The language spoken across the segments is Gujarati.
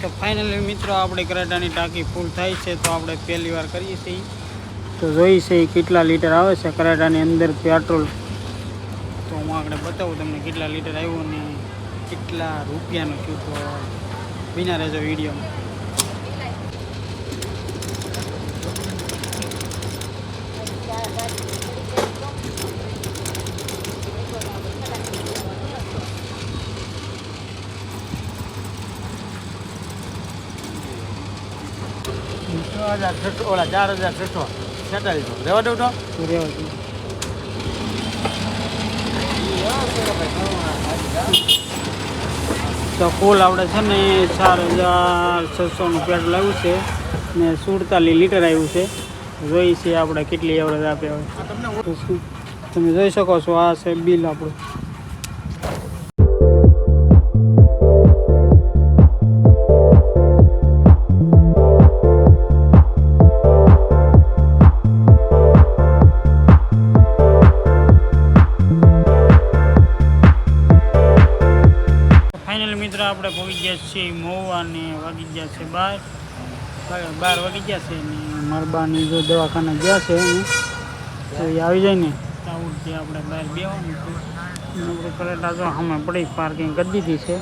તો ફાઇનલી મિત્રો આપણે કરેટાની ટાંકી ફૂલ થાય છે તો આપણે પહેલી વાર કરીએ છીએ તો જોઈ છે કેટલા લીટર આવે છે કરેટાની અંદર પેટ્રોલ. તો હું આગળ બતાવું તમને કેટલા લીટર આવ્યું ને કેટલા રૂપિયાનું થયું. તો વિના રહેજો વિડીયોમાં. ઓલા 4600 રેવા દઉં તો તો કુલ આપણે છે ને 4600નું પેટ્રોલ આવ્યું છે ને 47 લીટર આવ્યું છે. જોઈ છે આપણે કેટલી એવરેજ આપે હવે તમે જોઈ શકો છો. આ છે બિલ આપણું. મિત્રો આપણે પહોંચી ગયા છીએ મહુવા ને વાગી ગયા છે 12 વાગી ગયા છે ને મરબાની જો દવાખાને ગયા છે તો એ આવી જાય ને ત્યાં આપણે બહાર બેવાનું કરેટા જો અમે પડી પાર્કિંગ કરી દીધી છે.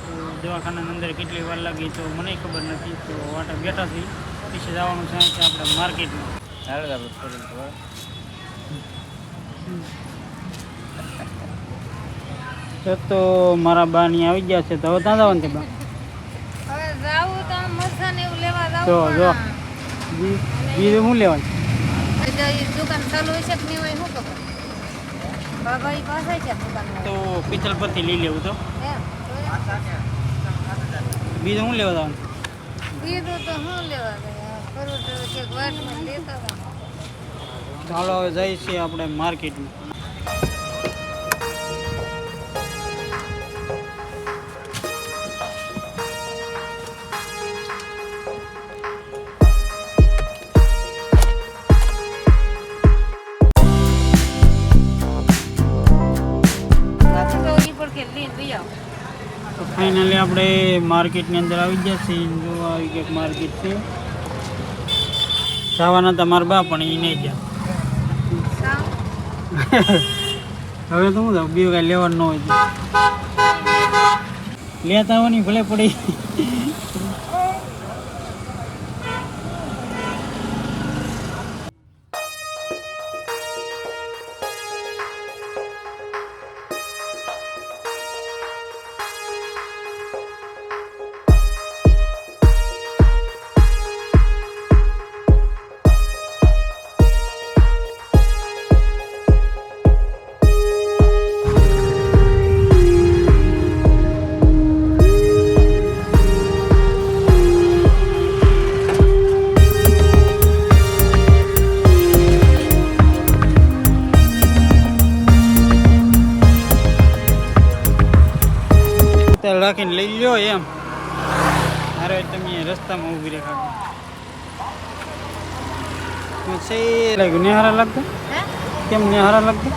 તો દવાખાનાની અંદર કેટલી વાર લાગી તો મને ખબર નથી. તો વાટે બેઠા છીએ. પીછે જવાનું છે આપણે માર્કેટમાં. તો મારા બા ની આવી ગયા છે તો હવે ત્યાં જવાનું છે બા? હવે જાવું તો મરસાને એવું લેવા જાવું. જો જો બીજું શું લેવાનું? દુકાન ચાલુ હોય છે કે નહીં હોય શું ખબર. બાબા ઈ પાસે છે દુકાન. તો પિત્તળ પરથી લઈ લેવું. તો એમ બીજું શું લેવા જવાનું? બીજું તો શું લેવા ગયા ફરૂટ કે વાટમાં લેતા હતા. ચાલો હવે જઈએ છીએ આપણે માર્કેટમાં. તો ફાઇનલી આપણે માર્કેટની અંદર આવી ગયા છીએ. જો આવી કંઈક માર્કેટ છે. જવાના હતા મારા બા પણ એ નહીં ગયા. હવે તો શું બીજું કાંઈ લેવાનું ન હોય તો લેતા આવવાની ભલે પડી. રાખીને લઈ લ્યો એમ. અરે તમે રસ્તામાં ઊભી રેખા લાગ્યું નેહારા લાગતા. કેમ નેહારા લાગતા?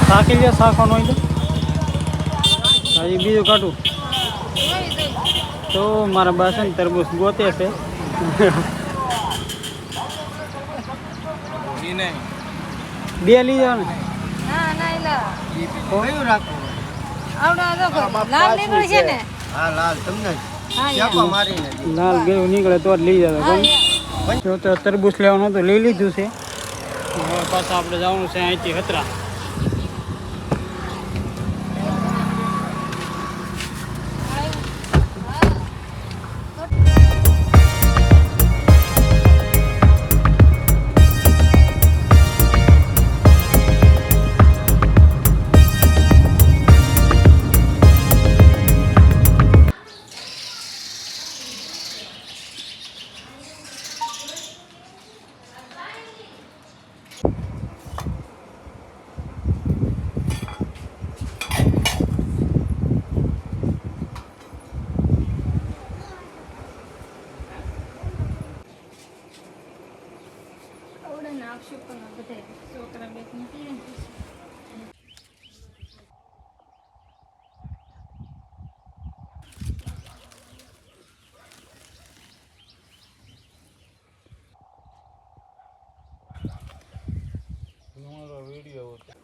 શાકી લે શાકવાનું હોય તો હજી બીજું કાઢું તો મારા બાસન તરબૂચ ગોતે છે. બે લઈ જાવ ને. લાલ ગયું નીકળે તો જ લઈ જતો. જો તો તરબૂચ લેવાનું હતું લઈ લીધું છે. હવે પાછા આપણે જવાનું છે અહીંથી ખતરા. તમારો વિડીયો હતો